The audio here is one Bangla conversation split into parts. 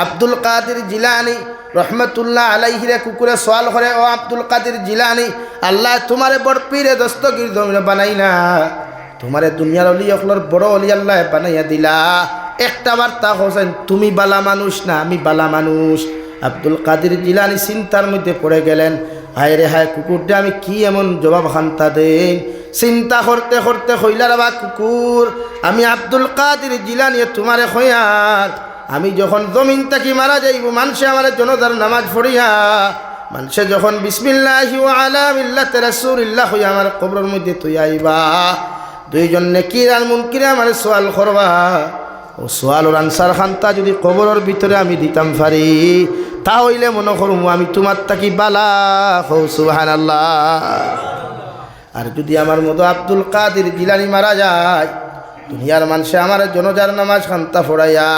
আব্দুল কাদের জিলানি রহমতুল্লাহ আলাইহিরে কুকুরে সওয়াল করে, ও আব্দুল কাদের জিলানি, আল্লাহ তোমারে বড় পীরে দস্তগীর জমিনে বানাই না, তোমারে দুনিয়ার অলি অকলর বড় অলি আল্লাহ বানাইয়া দিলা, একটা বার্তা হোসেন তুমি বালা মানুষ না আমি বালা মানুষ। আব্দুল কাদের জিলানি চিন্তার মধ্যে পড়ে গেলেন, হায় রে হায় কুকুরটা আমি কি এমন জবাব খান্তা দেন। চিন্তা করতে করতে কইলার বা কুকুর, আমি আব্দুল কাদের জিলানি তোমারে খয়ার, আমি যখন জমিন থাকি মারা যাইব মানুষে আমার জনতার নামাজ পড়িয়া, মানুষে যখন বিসমিল্লাহি ওয়া আলা মিল্লাতি রাসূলিল্লাহ হইয়া আমার কবরের মধ্যে তুই আইবা, দুইজন নেকির আর মুনকির আমার সওয়াল করবা, ও সওয়ালের আনসার খান্তা যদি কবরের ভিতরে আমি দিতাম পারি, তাহলে মনে করুম আমি তোমার থাকি বালা। হো সুবহানাল্লাহ। আর যদি আমার মতো আব্দুল কাদের জিলানি মারা যায়, দুনিয়ার মানুষে আমার জনজার নামাজ খান্তা পড়াইয়া,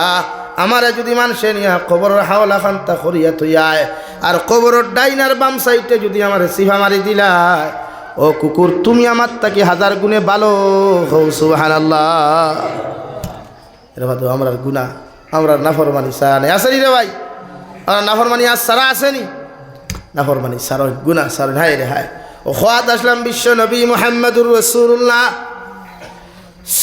আমারে যদি মানুষে নিয়া কবরের হাওলা খান্তা করিয়া তুইয়ায়, আর কবরের ডাইনার বাম সাইডে যদি আমার সিফা মারি দিলায়, ও কুকুর তুমি আমার তাকে হাজার গুণে ভালো। হো সুবহানাল্লাহ। এর বাদে আমরা গুনাহ, আমরা নাফরমানি সারা নেই আসেনি রে ভাই, আমরা নাফরমানি আর সারা আসেনি, নাফরমানি সারা গুনাহ সারা। হায় রে হায়। ও খোয়াত আসলাম বিশ্ব নবী মুহাম্মদুর রাসূলুল্লাহ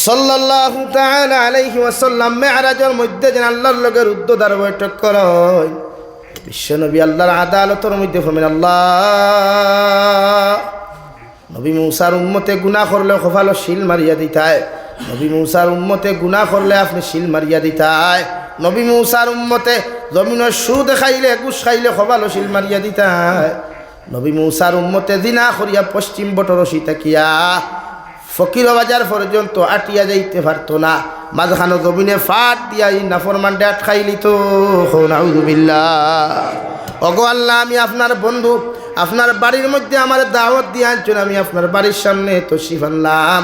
সাল্লাল্লাহু তাআলা আলাইহি ওয়াসাল্লাম মেরাজের মধ্যে যেন আল্লাহর লগের উদ্দদার বৈঠক করেন, বিশ্ব নবী আল্লাহর আদালতের মধ্যে ফরমেন, আল্লাহ নবী মুসার উম্মতে গুনাহ করলে খোফালো শিল মারিয়া দিতায়, নবী মুসার উম্মতে গুনাহ করলে আপনি শিল মারিয়া দিতায়, নবী মুসার উম্মতে জমিনের সুদ খাইলে ঘুষ খাইলে খোফালো শিল মারিয়া দিতায়, নবী মুসার উম্মতে জিনা করিয়া পশ্চিম বটরসি তাকিয়া ফকির বাজার পর্যন্ত আটিয়া যাইতে পারতো না, মাঝখানো জমিনে ফাট দিয়া এই নাফরমানটা আটকাইলি তো। নাউযুবিল্লাহ। ওগো আল্লাহ, আমি আপনার বন্ধু, আপনার বাড়ির মধ্যে আমার দাওয়াত দিয়ে আনছেন, আমি আপনার বাড়ির সামনে তশরিফ আনলাম,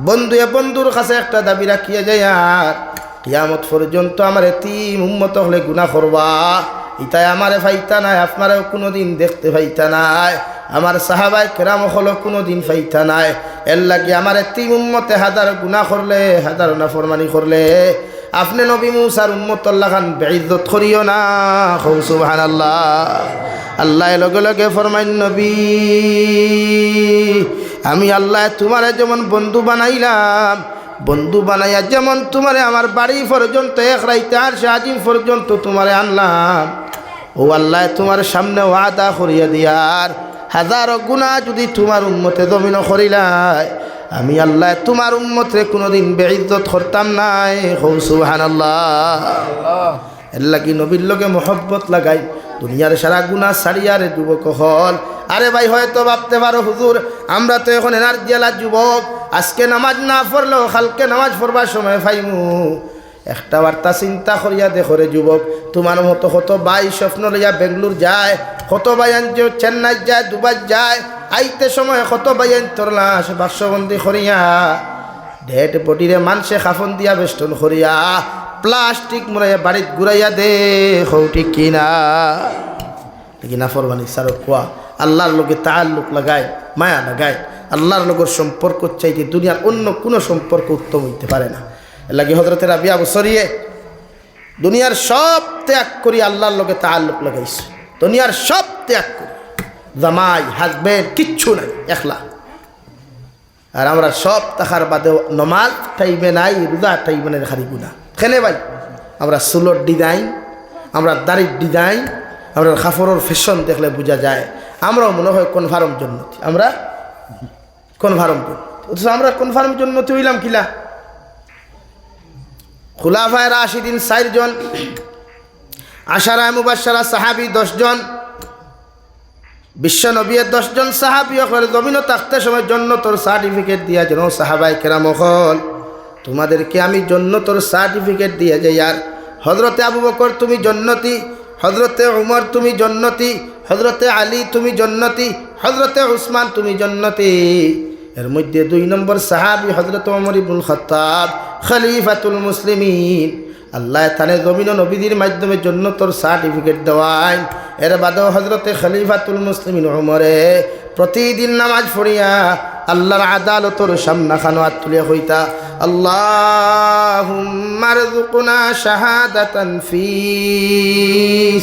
বন্ধু বন্ধুর কাছে একটা দাবি রাখিয়া যায়, আর কিয়ামত পর্যন্ত আমার এতিম উম্মত হলে গুনাহ করবা, ইতাই আমারে ফাইতা নাই, আপনারেও কোনোদিন দেখতে ফাইতা নাই, আমার সাহাবায়ে কেরাম হলো কোনোদিন ফাইতা নাই, এর লাগি আমার এতিম উম্মতে হাজার গুনাহ করলে, হাজার নাফরমানি করলে আপনি নবী মুসার উম্মতর লাগান বেইজ্জত করিও না। সুবহানাল্লাহ। আল্লাহ লগে লগে ফরমাইন, নবী আমি আল্লাহ তোমারে যেমন বন্ধু বানাইলাম, বন্ধু বানাইয়া যেমন তোমারে আমার বাড়ি পর্যন্ত এক রাইতে আর আজিম পর্যন্ত তোমারে আনলাম, ও আল্লাহ তোমার সামনে ওয়াদা করিয়া দিয়ার হাজারো গুনাহ যদি তোমার উম্মতে জমিন করিলাই, আমি আল্লাহ তোমার উম্মতে কোনোদিন বেইজ্জত করতাম নাই। সুবহানাল্লাহ। এর লাগি নবীর লগে মহব্বত লাগাই দুনিয়ার সারা গুনাহ ছাড়িয়া রে যুবক হল। আরে ভাই হয়তো ভাবতে পারো হুজুর আমরা তো এখন এনার্জিওয়ালা যুবক, আজকে নামাজ না পড়লেও কালকে নামাজ পড়বার সময় পাইমু। একটা বার্তা চিন্তা করিয়া দেখো রে যুবক, তোমার মতো কত ভাই স্বপ্ন লইয়া বেঙ্গলোর যায়, কত ভাই চেন্নাই যায়, দুবাই যায়, আইতে সময় কত ভাই তোরলা বাক্সবন্দি করিয়া ডেড বডিরে মানুষে খাফন দিয়া বেষ্টন করিয়া প্লাস্টিক মুড়াইয়া বাড়িত ঘুরাইয়া দে। ঠিক কিনা? কিনা ফরমানি সার কোয়া আল্লাহর লোকে তাআল্লুক লাগায়, মায়া লাগায়, আল্লাহর লোকের সম্পর্ক চাইতে দুনিয়ার অন্য কোনো সম্পর্ক উত্তম হইতে পারে না। লাগে হযরতে রাবিয়া বসরিয়ে দুনিয়ার সব ত্যাগ করি আল্লাহর লোকে তাআল্লুক লাগাইছে, দুনিয়ার সব ত্যাগ করি, জামাই হাজবেন্ড কিচ্ছু নাই, একলা। আর আমরা সব টাকার বাদে নমাজ টাইমে নাই, রোজা টাইমে নাই, খালি গুনাহ। কেনে ভাই? আমরা চুলোর ডিজাইন, আমরা দাড়ির ডিজাইন, আমরা কাপড়ের ফ্যাশন দেখলে বোঝা যায় আমরাও মনে হয় কনফার্ম জন্নতি, আমরা কনফার্ম জন্নতি। অথচ আমরা কনফার্ম জন্নতি হইলাম কিলা? খুলাফায়ে রাশিদিন 4 জন, আশারায়ে মুবাশশারা সাহাবী 10 জন, বিশ্ব নবীর 10 জন সাহাবী ওখানে জমিনে থাকতে সময় জান্নাতের সার্টিফিকেট দিয়া যেন সাহাবায়ে কেরাম হল তোমাদেরকে আমি জান্নাতের সার্টিফিকেট দিয়ে যাই। আর হযরতে আবু বকর তুমি জান্নাতি, হযরতে উমর তুমি জান্নাতি, হযরতে আলী তুমি জান্নাতি, হযরতে উসমান তুমি জান্নাতি। এর মধ্যে 2 নম্বর সাহাবী হযরত ওমর ইবনুল খাত্তাব খলিফাতুল মুসলিমিন, আল্লাহ তানে জমিন ও নবীদের মাধ্যমে জন্নতর সার্টিফিকেট দেওয়ায়। এর বাদেও হজরতে খলিফাতুল মুসলিমিন উমরে প্রতিদিন নামাজ পড়িয়া আল্লাহর আদালতর সামনা খানো হাত তুলিয়া হইতা, আল্লাহুম্মা রযুকনা শাহাদাতান ফি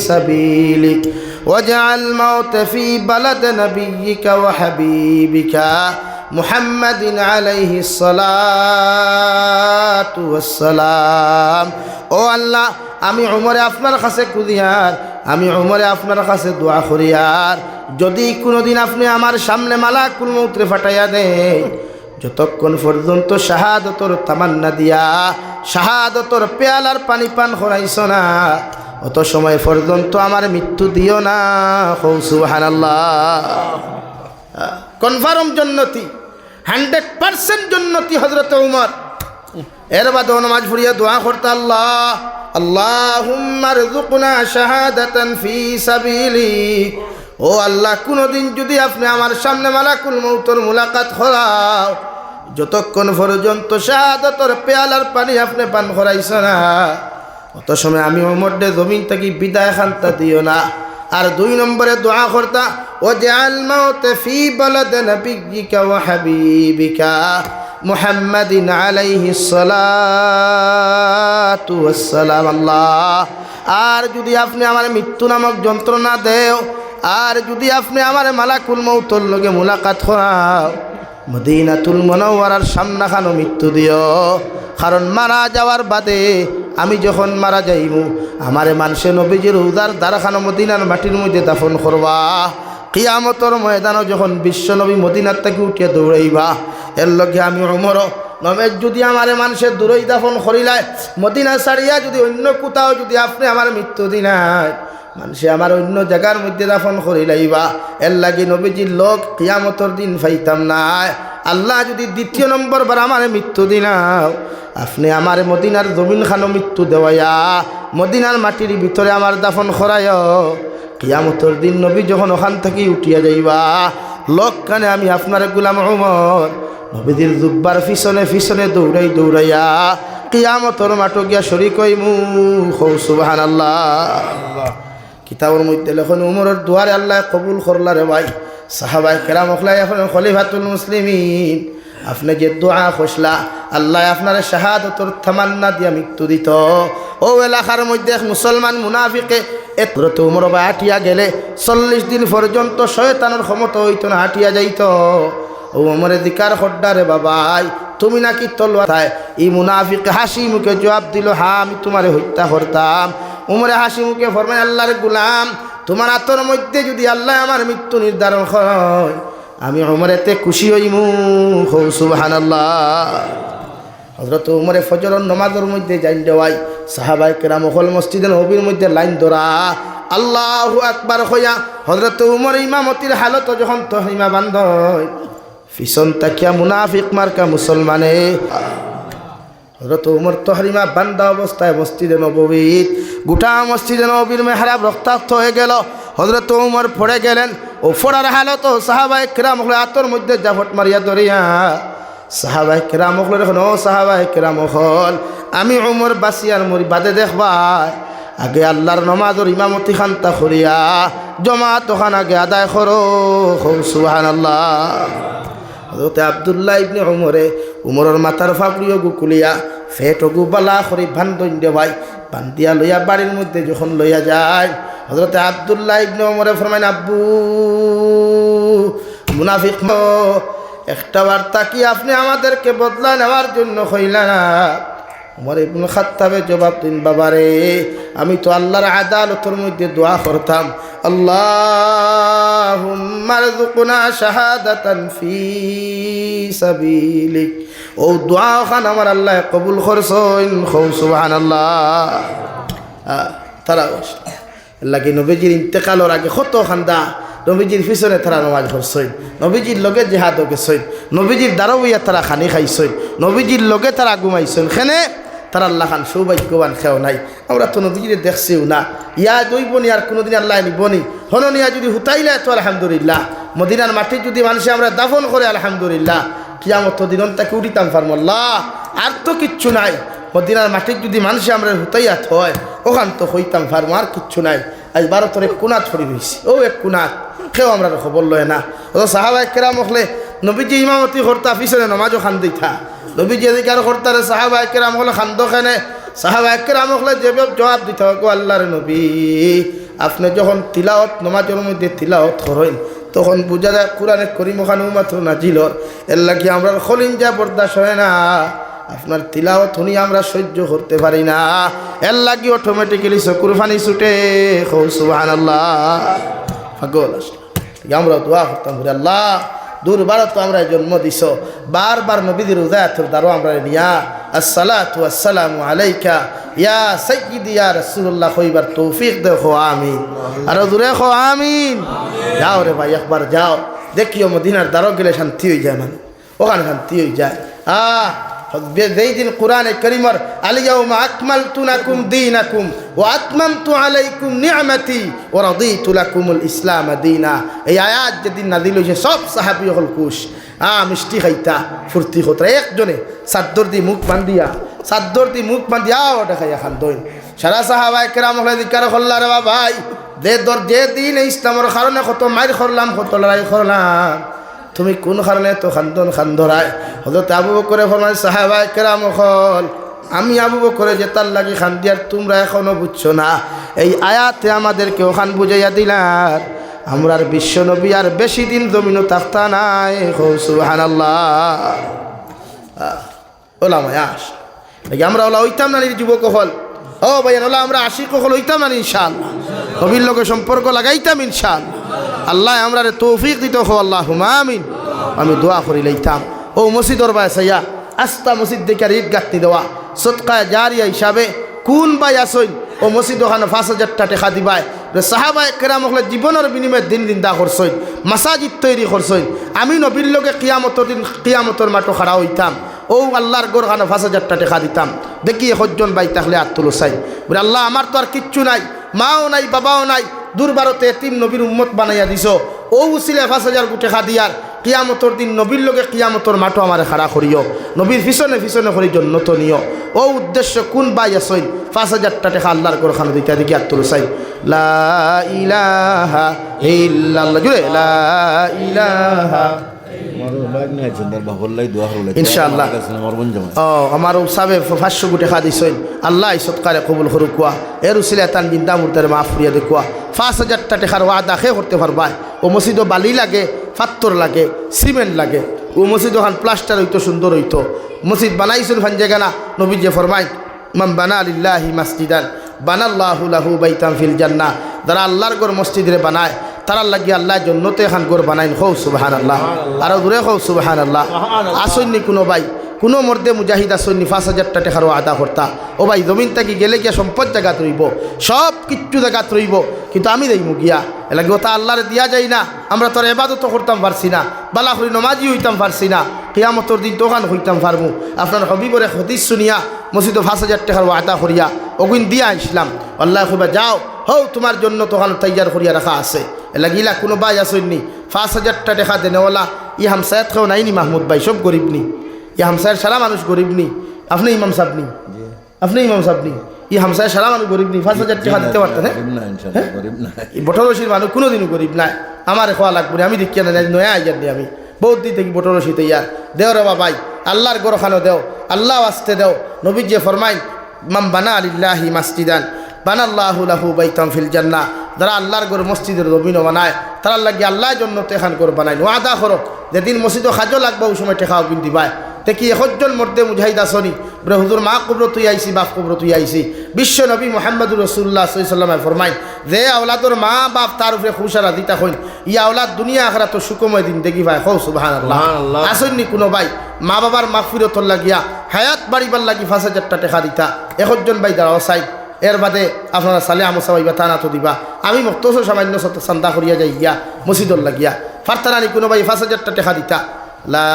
সাবিলিক ওয়াজআল মাউতা ফি বালাদ নাবিয়্যিকা ওয়া হাবিবিকা মুহাম্মাদিন আলাইহিস সালাতু ওয়াস সালাম। ও আল্লাহ, আমি উমরে আপনার কাছে কুদিয়ার, আমি উমরে আপনার কাছে দোয়া করিয়ার, যদি কোনোদিন আপনি আমার সামনে মালাকুল মউতরে ফাটাইয়া দেন, যতক্ষণ পর্যন্ত শাহাদতর তামান্না দিয়া শাহাদতর পেয়ালার পানি পান করাইছ না, অত সময় পর্যন্ত আমার মৃত্যু দিও না। সুবহানাল্লাহ। কনফার্ম জন্নতি, 100% জন্নতি হযরত উমর। এর বাদে নামাজ পড়িয়া দোয়া করতে, আল্লাহুম্মা রযুকনা শাহাদাতান ফি সাবিলিক। ও আল্লাহ, কোনোদিন যদি আপনি আমার সামনে মালাকুল মউতর মুলাকাত করাও, যতক্ষণ পর্যন্ত শাহাদাতর পেয়ালার পানি আপনি পান করাইছ না, অত সময় আমি উমর দে জমিন থেকে বিদায় খান্তা দিও না। আর 2 নম্বরে দোয়া করতা, ওয়াজআল মাউতা ফি বালাদ নাবিয়্যিকা ওয়া হাবিবিকা মুহাম্মাদিন আলাইহিস সালাতু ওয়াস সালাম। আল্লাহ, আর যদি আপনি আমার মৃত্যু নামক যন্ত্রণা দেও, আর যদি আপনি আমার মালাকুল মউতর লগে মুলাকাত করাও, মদিনাতুল মুনাওয়ারার সামনাখানো মৃত্যু দিও। কারণ মারা যাওয়ার বাদে আমি যখন মারা যাইব, আমারে মানুষে নবীজির উদার দ্বারখানো মদিনার মাটির মধ্যে দাফন করবা। কিয়ামতর ময়দানও যখন বিশ্ব নবী মদিনার থেকে উঠিয়ে দৌড়াইবা, এর লগে আমি উমর নমের যদি আমারে মানুষের দূরই দাফন করিলায়, মদিনা ছাড়িয়া যদি অন্য কোথাও যদি আপনি আমার মৃত্যু দিনায়, মানুষে আমার অন্য জায়গার মধ্যে দাফন করিলাইবা, এর লাগি নবীজির লোক কিয়ামতর দিন পাইতাম না। আল্লাহ যদি 2 নম্বর বার আমার মৃত্যু দিনাও, আপনি আমার মদিনার জমিন খানো মৃত্যু দেওয়াইয়া মদিনার মাটির ভিতরে আমার দাফন করায়, কিয়ামতর দিন নবী যখন ওখান থেকে উঠিয়া যাইবা, লোক কানে আমি আপনার গোলাম উমর নবীদের জুব্বার পিছনে পিছনে দৌড়াই দৌড়াইয়া কিয়ামতর মাঠে গিয়া শরীক হইমু। সুবহানাল্লাহ। কিতাবের মধ্যে লেখন উমরের দুয়ারে আল্লাহ কবুল করলা রে ভাই। সাহাবায়ে কেরাম ওখলাই এখন খলিফাতুল মুসলিমিন, আপনি যে দোয়া খসলা, আল্লাহ আপনার শাহাদতর তামান্না দিয়া মৃত্যু দিত। ও এলাকার মধ্যে এক মুসলমান মুনাফিকে এত উমর বা হাঁটিয়া গেলে 40 দিন পর্যন্ত শয়তানের ক্ষমতা হইত না, হাঁটিয়া যাইত। ও উমরে দিকার খড্ডারে বাবাই, তুমি নাকি তলোয়ার? এই মুনাফিক হাসি মুখে জবাব দিল, হ্যাঁ আমি তোমারে হত্যা করতাম। উমরে হাসি মুখে ফরমায়, আল্লাহর গোলাম, তোমার হাতের মধ্যে যদি আল্লাহ আমার মৃত্যু নির্ধারণ হয়, আমি উমরেতে খুশি হইমু। সুবহানাল্লাহ। হযরত উমরে ফজরের নামাজের মধ্যে যাইন দেওয়াই, সাহাবায়ে কেরাম হল মসজিদে নববীর মধ্যে লাইন ধরা আল্লাহু আকবার হইয়া হযরত উমর ইমামতির হালত যখন তহরিমা বান্ধয়, পিছন তাকিয়া মুনাফিক মার্কা মুসলমানে হযরত উমর তহরিমা বান্ধা অবস্থায় মসজিদে নববীর গোটা মসজিদে নববীর মেহরাব রক্তাক্ত হয়ে গেল। হযরত উমর পড়ে গেলেন। ও ফোড়ার হালত সাহাবায়ে কেরাম হল হাতর মধ্যে জাফট মারিয়া ধরিয়া সাহাবায়ে কেরাম হল, এখন ও সাহাবায়ে কেরাম হল, আমি উমর বাসিয়ার মরি বাদে দেখবা, আগে আল্লাহর নমাজের ইমামতি খান্তা করিয়া জমাত ওখান আগে আদায় করো। সুবহানাল্লাহ। হযরত আব্দুল্লাহ ইবনে উমরের মাথার ফাঁকড়িও গুকুলিয়া ফেট গুবালা করি বান্ধন দে ভাই, বান্ধিয়া লইয়া বাড়ির মধ্যে যখন লইয়া যায়, হযরত আব্দুল্লাহ ইবনে উমরে ফরমাইন, আব্বু মুনাফিক একটা বার্তা কি আপনি আমাদেরকে বদলা নেওয়ার জন্য কইলা না? উমর ইবনে খাত্তাবে জবাব দিন, বাবারে আমি তো আল্লাহর আদালতের মধ্যে দোয়া করতাম, আল্লাহুম্মা রযুকনা শাহাদাতান ফি সাবিলিক। ও দোয়া খান আমার আল্লাহ কবুল করছেন। সুবহানাল্লাহ। তারা লাগি নবীজির ইন্তেকালের আগে কত খান্দা নবীজির পিছনে তারা নামাজ পড়ছই, নবীজির লগে জিহাদ গেছই, নবীজির দাঁড়াইয়া তারা খানি খাইছই, নবীজির লগে তারা ঘুমাইছেন। খেনে তারা আল্লাহ খান সৌভাগ্যবান খেও নাই। আমরা তো নবীজিরে দেখছিও না, ইয়া দইবনি আর কোনোদিন আল্লাহ নিবনি হননিয়া যদি হুতাইলে তো আলহামদুলিল্লাহ, মদিনার মাটি যদি মানুষে আমরা দাফন করে আলহামদুলিল্লাহ, কিয়ামত দিন তাকে উঠিতাম পারম। আল্লাহ আর তো কিচ্ছু নাই, মদিনার মাটির যদি মানুষ আমরা হুতাইয়াত হয় ওখান তো হইতাম ফার্ম আর কিচ্ছু নাই। আজ ভারতের এক কুনাত ছড়ি হয়েছি, ও এক কুনাত কেউ আমরা খবর লয় না। ও সাহাবায়ে কেরাম হলে নবীজি ইমামতি করতা পিছনে নমাজও খান দিতা, নবীজি এদিকে আর করতারে সাহাবায়ে কেরাম হলে খান্দ খানে সাহাবায়ে কেরাম হলে যে জবাব দিতে হবে আল্লাহর নবী আপনি যখন তিলাওয়াত নমাজের মধ্যে তিলাওয়াত করেন তখন বুঝা যায় কোরআনে করিম ওখানে মাত্র নাজিলর এর লাগি আমরা খলিঞ্জা বরদাস্ত হয় না, আপনার তিলাওয়াত শুনি আমরা সহ্য করতে পারি না, এর লাগি অটোমেটিক্যালি চকুর পানি ছুটে সুবহানাল্লাহ পাগল আসলে আমরা দোয়া করতাম আল্লাহ দুর্বারত আমরা জন্ম দিছ বারবার নবীদের উদায়াতের দ্বারা আমরা নিয়া আসসালাতু আসসালামু আলাইকা ইয়া সাইয়্যিদি ইয়া রাসূলুল্লাহ কইবার তৌফিক দেখো আমিন আর দূরে খো আমিন। যাও রে ভাই একবার যাও দেখিও মদিনার দ্বারা গেলে শান্তি হয়ে যায়, মানে ওখানে শান্তি হয়ে যায়। যেই দিন কোরআনে কারীমের আল-ইয়াওমা আকমালতু লাকুম দীনাকুম ওয়া আতমামতু আলাইকুম নি'মাতি ওয়া রাদিতু লাকুমুল ইসলাম দীনা, এই আয়াত যেদিন নাযিল হইছে সব সাহাবী হল খুশ, মিষ্টি খাইতা ফুর্তি হতো একজনে চাদর দি মুখ বান্ধিয়া ওটা খাইয়া খান দইন সারা সাহাবায়ে কেরাম হলে দিকার হল্লা রে ভাই যে দিন ইসলামের কারণে কত মাইর করলাম কত লড়াই করলাম তুমি কোন কারণে তো খান্দরায় হযরত আবু বকরে ফরমায় সাহাবায়ে কেরাম হল আমি আবু বকরে যে তার লাগি খান্দিয়ার তোমরা এখনো বুঝছো না, এই আয়াতে আমাদেরকে ওখান বুঝাইয়া দিলার আমরার বিশ্ব নবী আর বেশি দিন জমিনও থাকতা নাই। সুবহানাল্লাহ ওলামায় আস আমরা ওলা হইতাম না যুবক হল, ও ভাইয়া ওলা আমরা আশিক হল হইতাম না ইনশাআল্লাহ, নবীর লোকের সম্পর্ক লাগাইতাম ইনশাআল্লাহ, আল্লাহ আমরা তৌফিক দিত হো আল্লাহুম্মা আমিন। আমি দোয়া করি লইতাম ও মসজিদর বাই সাইয়া আস্তা মসজিদ দেখে ঈদ গাঁথনি দেওয়া সদকায়ে জারিয়া হিসাবে কোন বাই আসইন ও মসজিদ ওখানে 5,000 টাকা দিবাই সাহাবায়ে কেরাম হলে জীবনের বিনিময়ে দিন দিন দা করছইন মাসাজিদ তৈরি করছইন, আমি নবীর লোকে কিয়ামতের দিন কিয়ামতের মাঠে খাড়া হইতাম ও আল্লাহর গোর খানে 5,000 টাকা দিতাম দেখি একজন বাই তাহলে আর তুলো চাই বলে আল্লাহ আমার তো আর কিচ্ছু নাই, মাও নাই বাবাও নাই, দুর্বারতে এতিম নবীর উম্মত বানাইয়া দিছ ও উসিলে 5,000 টাকা দিয়ার কিয়ামতর দিন নবীর লোকে কিয়ামতর মাঠো আমারে খাড়া করিও নবীর পিছনে পিছনে করি জন্নত নিও, ও উদ্দেশ্য কোন বাই আসইন 5,000 টাকা আল্লাহর গোর খানে দিতে দেখি আর তুলো চাই লা ইলাহা ইল্লাল্লাহ জুড়ে লা ইলাহা ইনশাআল্লাহ। আমার সাবে 500 টাকা দিছেন আল্লাহ সৎকারে কবুল করুক, এর উসিলে তান জিন্দা মুর্দারে মাফ করিয়া দেখুয়া 5,000 টাকার ওয়াদা খে করতে পারবা। ও মসজিদ বালি লাগে, পাথর লাগে, সিমেন্ট লাগে, ও মসজিদ ওখান প্লাস্টার হইতো সুন্দর হইতো, মসজিদ বানাইছেন ভান জায়গা নবী যে ফরমাই মান বানা লিল্লাহি মাসজিদান বানাল্লাহু লাহু বাইতান ফিল জান্নাহ, যারা আল্লাহর ঘর মসজিদে বানায় তারার লাগি আল্লাহ জন্নতে খান গোর বানাইন হো সুবহানাল্লাহ আরো দূরে হো সুবহানাল্লাহ। আসন্নি কোনো ভাই কোনো মর্দে মুজাহিদ আসন্নি 5,000 টাকার আদা করতা, ও ভাই জমিন থাকি গেলে গিয়া সম্পদ জায়গাত রইব সব কিচ্ছু জায়গাত রইব কিন্তু আমি দেইমু গিয়া এলাকি ওটা আল্লাহরে দিয়া যাই না, আমরা তোর ইবাদত করতাম পারছি না, বালা করি নমাজি হইতাম পারছি না, কিয়ামতের দিন তোখান হইতাম পারমু। আপনার হবিবরে হদিস শুনিয়া মসজিদ 5,000 টাকার আদা করিয়া ওগুন দিয়া আসলাম, আল্লাহ কইবা যাও হো তোমার জন্য তোখান তৈয়ার করিয়া রাখা আছে, এলাকিলা কোনো ভাই আসেননি 5,000 টাকা দেনেওয়ালা ই হামসায়াত খাও নাইনি মাহমুদ ভাই সব গরিব নি, ই হামসায়ের সারা মানুষ গরিব নি, আপনি ইমাম সাহেব নি, আপনি ইমাম সাহেব নি, ই হামসায়ের সারা মানুষ গরিব নি 5,000 টাকা দিতে পারতেন, হ্যাঁ বটরশির মানুষ কোনোদিনও গরিব নাই, আমার খাওয়া লাগবে না, আমি দেখিয়া না নয়া আইয়ার নি, আমি বহুত দিন থেকে বটরশিতে ইয়ার দেও রে বাবাই আল্লাহর গোরখানো দেও, আল্লাহ আসতে দেও, নবী যে ফরমাইন মান বানা লিল্লাহি মাসজিদান বানাল্লাহু লাহু বাইতান ফিল জান্নাহ, যারা আল্লাহর ঘর মসজিদের জমিন বানায় তারা লাগে আল্লাহ জন্য তেখান করে বানায় ওয়াদা করো যেদিন মসজিদ খাজো লাগবে ওই সময় টেকাও কিন দিবাই। দেখি একজন মর্দে মুজাহিদ আসনি বলে হুজুর মা কবর তুই আইসি বাপ কবর তুই আইসি, বিশ্ব নবী মুহাম্মদুর রাসূলুল্লাহ সাল্লাল্লাহু আলাইহি ওয়াসাল্লাম ফরমাইন যে আওলাদর মা বাপ তার উপরে খুশারা দিতা হইন ই আওলাদ দুনিয়া আখিরাত সুখময় দিন দেখি ভাই হো সুবহানাল্লাহ। আসনি কোনো ভাই মা বাবার মাগফিরাতর লাগিয়া হায়াত বাড়িবার লাগি 5,000 টাকা দিতা, একজন ভাই দাঁড়াও সাইড এর বাদে আপনারা সালে আমসাইবা তানা তো দিবা, আমি মক্তস সামান্য চান্দা করিয়া যাই গিয়া মসজিদর লাগিয়া ফারতারানি কোনো ভাই 5,000 টাকা দিতা। লা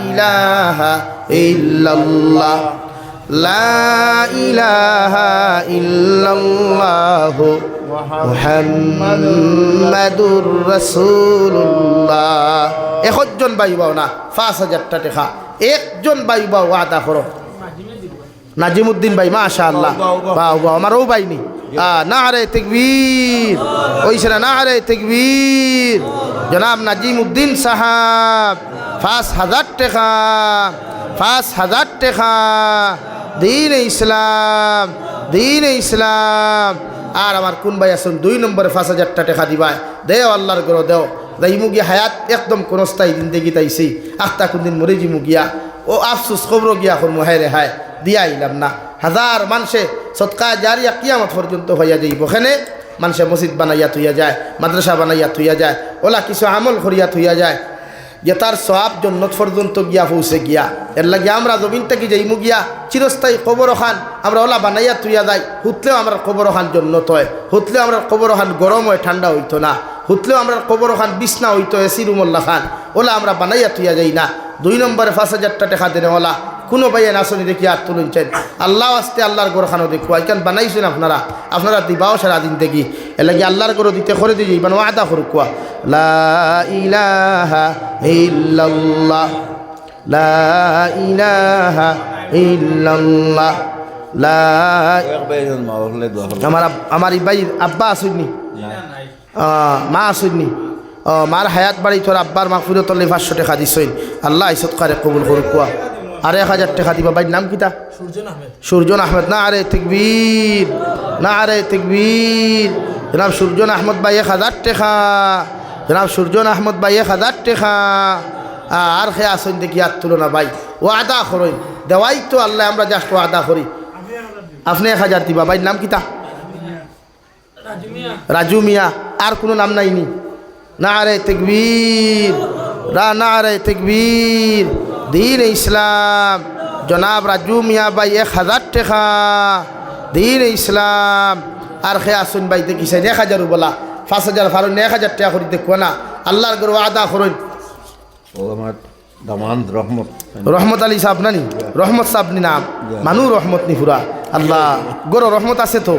ইলাহা ইল্লাল্লাহ লা ইলাহা ইল্লাল্লাহু মুহাম্মাদুর রাসূলুল্লাহ, একজন ভাই বাও না 5,000 টাকা একজন ভাই বাও আদা করো নাজিমউদ্দিন ভাই মাশাআল্লাহ বাহ বাহ আমারও ভাই নি নারে তাকবীর ওইসে না নারে তাকবীর জনাব নাজিমউদ্দিন সাহাব 5000 টাকা 5000 টাকা দিন ইসলাম আর আমার কোন ভাই আছেন 2 নম্বরে 5000 টাকা দিবাই দেও আল্লাহর গরো দেও দাইমু গিয়া হায়াত একদম কোন স্থায়ী জিন্দেগি তাইছি আখতা কোন দিন মরে জিমু গিয়া ও আফসোস খবর গিয়া কোন হায় রে হায় দিয়া আইলাম না হাজার মানুষে সদকা জারিয়া কিয়ামত পর্যন্ত হইয়া যাইব ওখানে মানুষে মসজিদ বানাইয়া থইয়া যায় মাদ্রাসা বানাইয়া থইয়া যায় ওলা কিছু আমল করিয়া থইয়া যায় যে তার সওয়াব জন্নত পর্যন্ত গিয়া পৌঁছে গিয়া এর লাগে আমরা জমিন থেকে যাইমু গিয়া চিরস্থায়ী কবর খান আমরা ওলা বানাইয়া তুইয়া যাই হুতলেও আমরা কবর খান জন্নত হয় হুতলেও আমরা কবর খান গরম হয় ঠান্ডা হইতো না হুতলেও আমরা কবর খান বিছনা হইতো এসি রুমল্লা খান ওলা আমরা বানাইয়া তুইয়া যাই না 2 নম্বরে 5000 টাকা দেনে ওলা কোনো ভাইয়া নাচনি দেখি আর তুলুন চাই আল্লাহ আসতে আল্লাহর গোরখানো দেখো এখান বানাইছেন আপনারা দিবাও সারাদিন দেখি এর লাগে আল্লাহর গরো দিতে করে দিয়ে যাইবান ওয়াদা করুক লা ইলাহা ইল্লাল্লাহ লা ইলাহা ইল্লাল্লাহ লা আমার এই ভাই আব্বা আসুননি মা আসুননি মার হায়াত বাড়ি তোর আব্বার মাগফিরাতর লাই 500 টাকা দিছইন আল্লাহ ইসত করে কবুল করুক আর 1000 টাকা দিবা ভাই নাম কিতা সুরজন আহমেদ না আরে তাকবীর জনাব সুরজন আহমদ ভাই 1000 টাকা জনাব সুরজন আহমদ ভাই 1000 টাকা আর খেয়ে আসেন দেখি আর তুলনা ভাই ও আদা করই দেওয়াই তো আল্লাহ আমরা জাস্ট আদা করি আপনি 1000 দিবা ভাই নাম কিতা রাজু মিয়া আর কোনো নাম নাইনি নারে তাকবীর নারে তাকবীর দিন ইসলাম জনাব রাজু মিয়া ভাই 1000 টাকা দিন ইসলাম আর খেয়ে আসুন ভাই দেখিছেন 1000 বলা 5000 ফারুন 1000 টাকা করে দেখো না আল্লাহর গরু আদা করুন ও আমার দামান রহমত আলী সাহেব নানি রহমত সাহেব নি নাম মানু রহমত নি পুরা আল্লাহ গরো রহমত আছে তো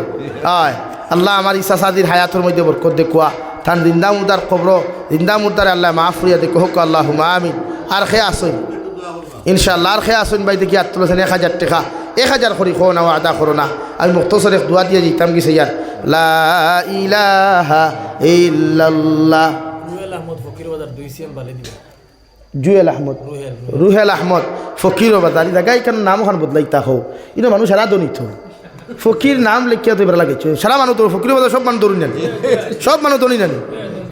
আয় আল্লাহ আমার ইসা সাদির হায়াতের মধ্যে বরকত দেখুয়া তান জিন্দা মুর্দার কবর জিন্দা মুর্দার আল্লাহ মাফ করিয়া দেখো হোক আল্লাহুম্মা আমিন আর খেয়ে আসুন ইনশাআল্লাহ আর খেয়ে আসুন ভাই দেখি আর তুলেছেন 1000 টাকা 1000 করি খো না আদা করো না আমি মুক্তসর এক দোয়া দিয়ে যেতাম গেছে ইয়ার লা ইলাহা ইল্লাল্লাহ জুয়েল আহমদ রুহেল আহমদ ফকির বাজারি জায়গায় কেন নাম ওখান বদলাইতা হো ইনো মানুষ সারা দনিত ফকির নাম লেখিয়া তো এবার লাগেছে সারা মানুষ তো ফকির বাজার সব মানুষ দৌড়ি জানি সব মানুষ দনি জানি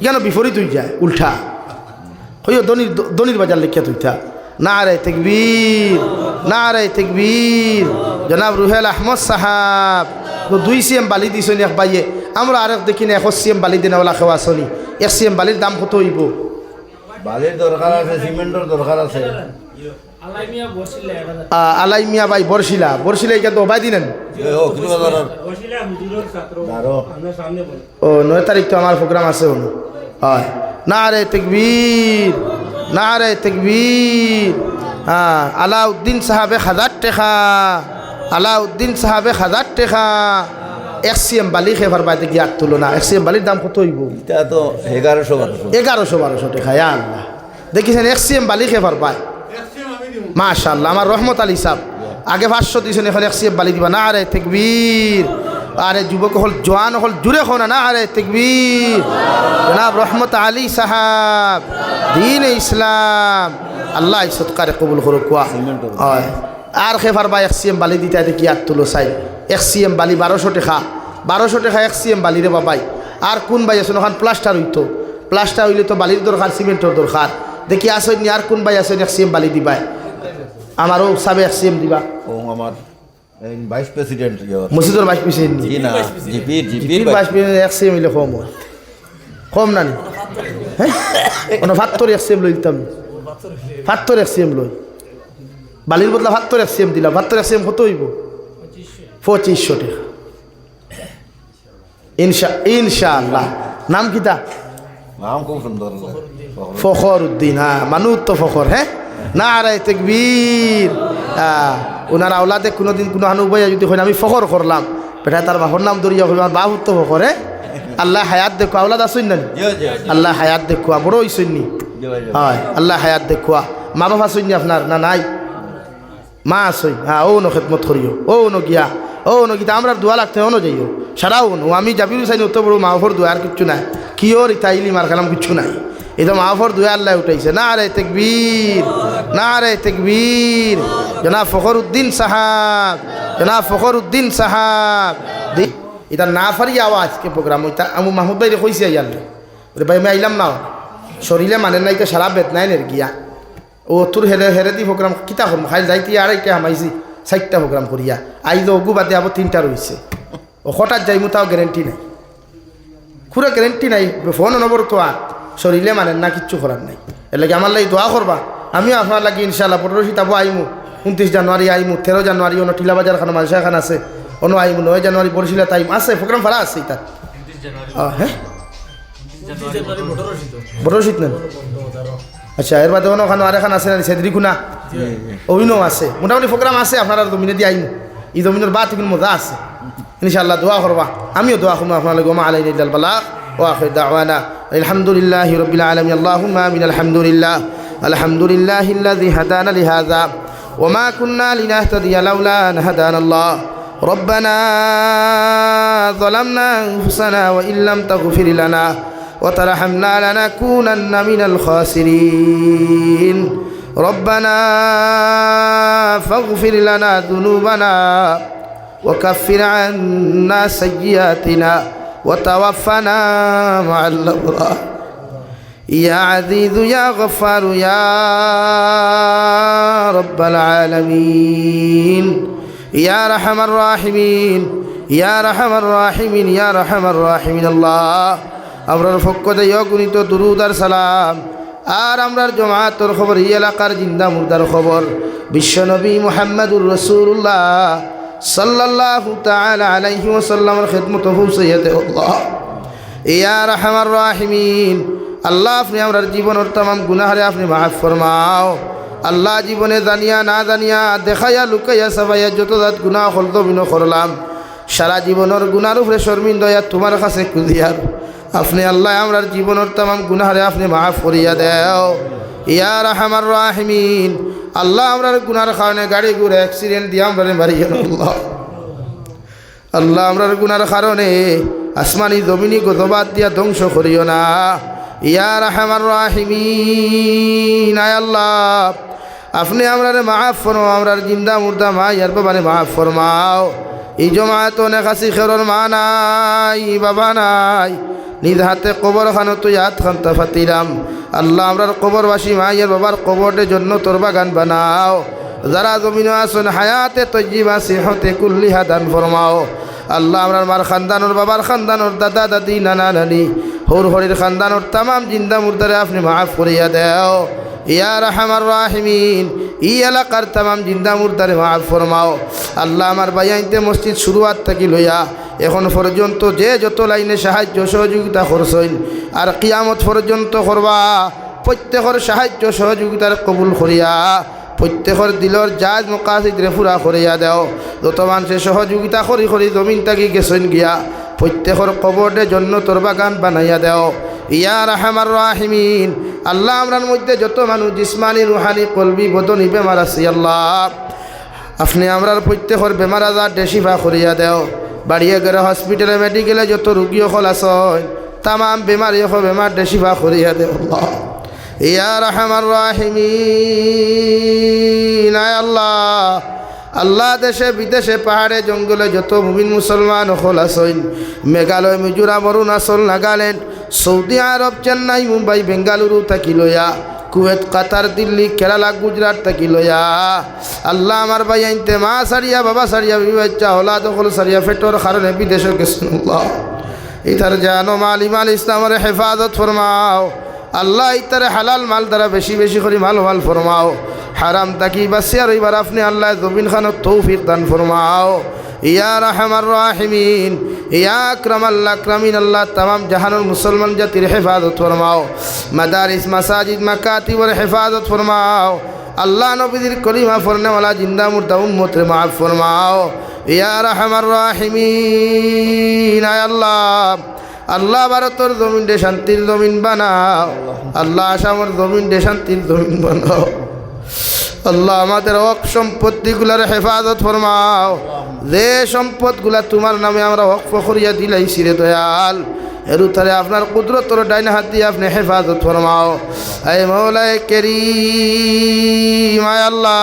কেন বিপরীত হয়ে যায় উল্টা হইও দনির বাজার লেখিয়া তুইতা নারে তাকবীর জনাব রুহেল আহমদ সাহাব তো 2 CM বালি দিছনি এক বাইয়ে আমরা আরেক দেখি না 1 CM বালি দিনা ওলা খাওয়া আসনি 1 CM বালির দাম কত হইব বালির দরকার আছে সিমেন্টের দরকার আছে আলাই মিয়া ভাই বরশিলা এখানে তো বাই দিলেন ও 9 তারিখ তো আমার প্রোগ্রাম আছে হয় নারে তাকবীর আলাউদ্দিন সাহাবে 1000 টাকা আলাউদ্দিন সাহাবে 1000 টাকা 1 CM বালি খেবার বাইতে গিয়ে তুলো না 1 CM বালির দাম কত হইব এটা তো 1100-1200 টাকা ইয়া আল্লাহ দেখিছেন 1 CM বালি খেবার পায় মাশাআল্লাহ আমার রহমত আলী সাহেব আগে 500 দিয়েছেন এখন 1 CM বালি দিবা না আরে তাকবীর আরে যুবক হল জওয়ান হল জুড়ে খো না আরে তাকবীর জনাব রহমত আলী সাহাব দিন ইসলাম আল্লাহ সৎকারে কবুল করুক আর খেফার বা 1 CM বালি দিতে দেখি আর তুলো চাই 1 CM বালি 1200 টাকা 1 CM বালি রে বাবাই আর কোন ভাই আছেন ওখান প্লাস্টার হইলে তো বালির দরকার সিমেন্টের দরকার দেখি আসেন আর কোন ভাই আছেন 1 CM বালি দিবাই আমারও সাবে 1 CM দিবা ও আমার ভাইস প্রেসিডেন্ট মসজিদের ভাইস প্রেসিডেন্ট জি না জিপির ভাইস প্রেসিডেন্ট 1 CM হইলে কম না হ্যাঁ কোনো 1 CM লই দিতাম 1 CM লই বালির বদলা 1 CM দিলা 1 CM কত হইব 2500 টাকা ইনশাআল্লাহ নাম কিতা নাম খুব সুন্দর ফখরউদ্দিন হ্যাঁ মানুষ তো ফখর হ্যাঁ নারে তাকবীর ওনার আওলাদে কোনোদিন কোনো হানু ভাইয়া যদি হয় আমি ফখর করলাম বেটা তার বাপর নাম ধরিয়া হইব আমার বাহুর তো ফখরে আল্লাহ হায়াত দেখো আওলাদ আসুন না আল্লাহ হায়াত দেখো বড় হইসুননি হয় আল্লাহ হায়াত দেখো মা বাবা আসুননি আপনার না নাই মা আসই হ্যাঁ ও ন খেদমত করিও ও ন গিয়া ও ন গীতা আমরা দোয়া লাগতে ও ন যাইও সারাও নো আমি যাবির চাইনি অত বড় মাহফর দোয়া আর কিচ্ছু নাই কিওর ইতাইলি মার খালাম কিচ্ছু নাই এই তো মাহফর দোয়া আল্লাহ উঠাইছে না রে তেকবীর না রে তেকবীর জনাব ফখরউদ্দিন সাহাব জনাব ফখরউদ্দিন সাহাব এটা না ফারি আওয়াজ কে প্রোগ্রাম ওইটা আমি মাহমুদ ভাই কইছি আইয়াল রে ভাই আমি আইলাম না শরীরে মানে নাই তো সারা বেদ নাই নের গিয়া ও তোর হেরে হেরে দি প্রোগ্রাম কিতা করম খাই যাইতে আড়াইটা হামাইছি 4টা প্রোগ্রাম করিয়া আইজ অগু বাদে আবার 3টা রয়েছে ও হঠাৎ যাইমু তাও গ্যারেন্টি নাই পুরো গ্যারেন্টি নাই ফোন নম্বর তো আর শরীরে মানে না কিচ্ছু করার নাই এর লাগে আমার লাগে দোয়া করবা আমিও আপনার লাগে ইনশাল্লাহ 15 শীত আবু আইমু 29 জানুয়ারি আইমু 13 জানুয়ারি অন্য টিলা বাজার খান মালসা খান আছে অন্য আইমু 9 জানুয়ারি বরিশিলা টাইম আছে প্রোগ্রাম ভাড়া আছে এটা হ্যাঁ 15 শীত নেন আচ্ছা এর বাদে অন্য ওখানে আরেখান আছে না সেদ্রি খুনা অভিনয় আছে মোটামুটি প্রোগ্রাম আছে আপনারা জমিনে দিয়ে আইমু এই জমিনের বাদ কিন্তু মজা আছে ইনশাআল্লাহ দোয়া করবা আমিও দোয়া করবো আপনার লাগে ওমা আলাইনা ইল্লাল বালাগ ওয়া আখির দাওয়ানা আলহামদুলিল্লাহি রাব্বিল আলামিন আল্লাহুম্মা আমিন আলহামদুলিল্লাহিল্লাযী হাদানা লিহাযা ওমা কুন্না লিনাহতাদিয়া লাউলা আন হাদানা আল্লাহ ربنا ظلمنا أنفسنا وإن لم تغفر لنا وترحمنا لنكونن من الخاسرين ربنا فاغفر لنا ذنوبنا وكفر عنا سيئاتنا وتوفنا مع الأبرار يا عزيز يا غفار يا رب العالمين يا رحم الراحمين يا رحم الراحمين يا رحم الراحمين الله আমরার পক্ষতে অগণিত দুরূদ আর সালাম আর আমরার জমাতের খবর এই এলাকার জিন্দা মুর্দার খবর বিশ্বনবী মুহাম্মদুর রাসূলুল্লাহ সাল্লাল্লাহু তাআলা আলাইহি ওয়াসাল্লামের খিদমতে পৌঁছাইতে আল্লাহ ইয়া রাহমার রাহিমিন আল্লাহ আপনি আমরার জীবনের तमाम গুনাহরে আপনি মাফ ফরমাও আল্লাহ জীবনে জানিয়া না জানিয়া দেখাইয়া লুকাইয়া সবাইয়া যত জাত গুনাহ হলতো বিনো করলাম সারা জীবনের গুনার উপরে শর্মিন্দা তোমার কাছে কুদিয়ার আপনি আল্লাহ আমরার জীবনের तमाम গুনাহরে আপনি মাফ করিয়া দেও ইয়া রাহমার রাহিমিন আল্লাহ আমরার গুনার কারণে গাড়ি ঘুরে অ্যাক্সিডেন্ট দিয়ে আমরা মারিয়া আল্লাহ আল্লাহ আমরার গুনার কারণে আসমানি জমিনি গজবাত দিয়া ধ্বংস করিও না ইয়া রাহমার রাহিমিন আয় আল্লাহ আপনি আমরারে মাফ ফরমাও আমরার জিন্দা মুর্দা মা ইয়ার বাবারে মাফ ফরমাও এই জমায়েত অনেক আসি খেরর মা নাই বাবা নাই নিজ হাতে কবর খানো তুই হাত খান্তা ফাতিলাম আল্লাহ আমরার কবরবাসী মা ইয়ার বাবার কবরের জন্য তোর বাগান বানাও যারা জমিন আসন হায়াতে তৈজিবা সিহতে কুল্লিহা দান ফরমাও আল্লাহ আমরার মার খানদানোর বাবার খানদানোর দাদা দাদি নানা নানি হর হরির খানদানোর तमाम জিন্দা মুর্দারে আপনি মাফ করিয়া দেও ইয়া রাহমার রাহিমিন এই এলাকার तमाम জিন্দা মুর্দারে মাফ ফরমাও আল্লাহ আমার বাইয়াইতে মসজিদ শুরুয়াত থেকে লইয়া এখন পর্যন্ত যে যত লাইনে সাহায্য সহযোগিতা করছেন আর কিয়ামত পর্যন্ত করবা প্রত্যেকের সাহায্য সহযোগিতার কবুল করিয়া প্রত্যেকের দিলর জাজ মুকাসিদরে পুরা করিয়া দেও যত মানুষের সহযোগিতা করি করি জমিন থাকি গেছেন গিয়া প্রত্যেকের কবরে জন্য তোর বাগান বানাইয়া দেও ইয়া রাহমার রাহিমিন আল্লাহ আমরার মধ্যে যত মানুষ জিসমানি রুহানি কলবি বদনি বেমার আছে আল্লাহ আপনি আমরার প্রত্যেকের বেমার আজার শিফা করিয়া দেও বাড়িয়ে গেলে হসপিটালে মেডিকেলে যত রুগী হল আসন तमाम বেমারি বেমার শিফা করিয়া দেও আল্লাহ ইয়া রাহমার রাহিমিন আয় আল্লাহ আল্লাহ দেশে বিদেশে পাহাড়ে জঙ্গলে যত মুমিন মুসলমান হল আসইন মেঘালয় মিজোরাম অরুণাচল নাগাল্যান্ড সৌদি আরব চেন্নাই মুম্বাই বেঙ্গালুরু থাকি লইয়া কুয়েত কাতার দিল্লি কেরালা গুজরাট থাকি লইয়া আল্লাহ আমার ভাই আইনতে মা সারিয়া বাবা সারিয়া বিবাচ্চা হলা দখল সারিয়া ফেটোর কারণে বিদেশে গেছেন আল্লাহ ইতার জানো মাল ইমাল ইসলামের হেফাজত ফরমাও আল্লাহ ইতারে হালাল মাল দ্বারা বেশি বেশি করে মাল ফরমাও হারাম তাকি বাসিয়ার এবার আপনি আল্লাহ জমিন খানত তৌফিক দান ফরমাও ইয়া রাহমার রাহিমিন ইয়া আকরামাল আকরামিন আল্লাহ तमाम জাহানুল মুসলমান জাতির হেফাজত ফরমাও মাদারিস মাসাজিদ মাকাতিবের হেফাজত ফরমাও আল্লাহ নবীর কলিমা পড়নে ওয়ালা জিন্দা মুর্দা উম্মতের মাফ ফরমাও ইয়া রাহমার রাহিমিন আয় আল্লাহ আল্লাহ ভারতের জমিন দে শান্তির জমিন বানাও আল্লাহ আসামের জমিন দে শান্তির জমিন বানাও আল্লাহ আমাদের হক সম্পত্তিগুলার হেফাজত ফরমাও। যে সম্পদগুলা তোমার নামে আমরা হক ফখরিয়া দিলাইছি রে দয়াল, এরুতারে আপনার কুদরতর ডাইন হাত দিয়ে আপনি হেফাজত ফরমাও। আয় মৌলায় কারীম, আয় আল্লাহ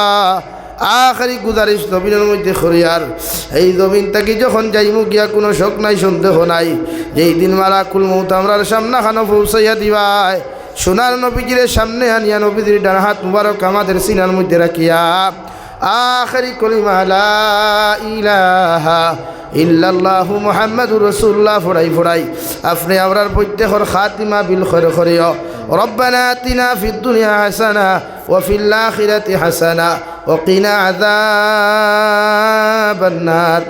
আখরি গুজারিশ জমিনের মধ্যে খরিয়ার এই জমিনটাকে যখন যাইমু গিয়া কোনো শোক নাই সন্দেহ নাই, যেই দিন মালাকুল মউত আমরার সামনা খানো পৌঁছাইয়া দিবাই, সোনার নবীজির সামনে আনিয়া নবীজির ডান হাত মুবারক আমাদের সিনার মধ্যে রাখিয়া আখরি কলিমা লা ইলাহা ইল্লাল্লাহু মুহাম্মাদুর রাসূলুল্লাহ ফড়াই ফড়াই আপনি আমরার প্রত্যেকর খাতিমা বিল খৈর করিও। রব্বানা আতিনা ফিদ দুনিয়া হাসানা ওয়া ফিল আখিরাতি হাসানা ওয়া কিনা আযাবান নার।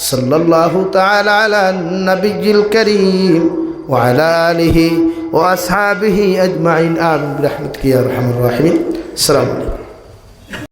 সাল্লাল্লাহু তাআলা আলা নবিয়্যিল কারীম ওয়া আলা আলিহি ওয়া আসহাবিহি আজমাইন। আমিন বিরহমাতিকা ইয়া আরহামার রাহিমিন। আসসালামু আলাইকুম।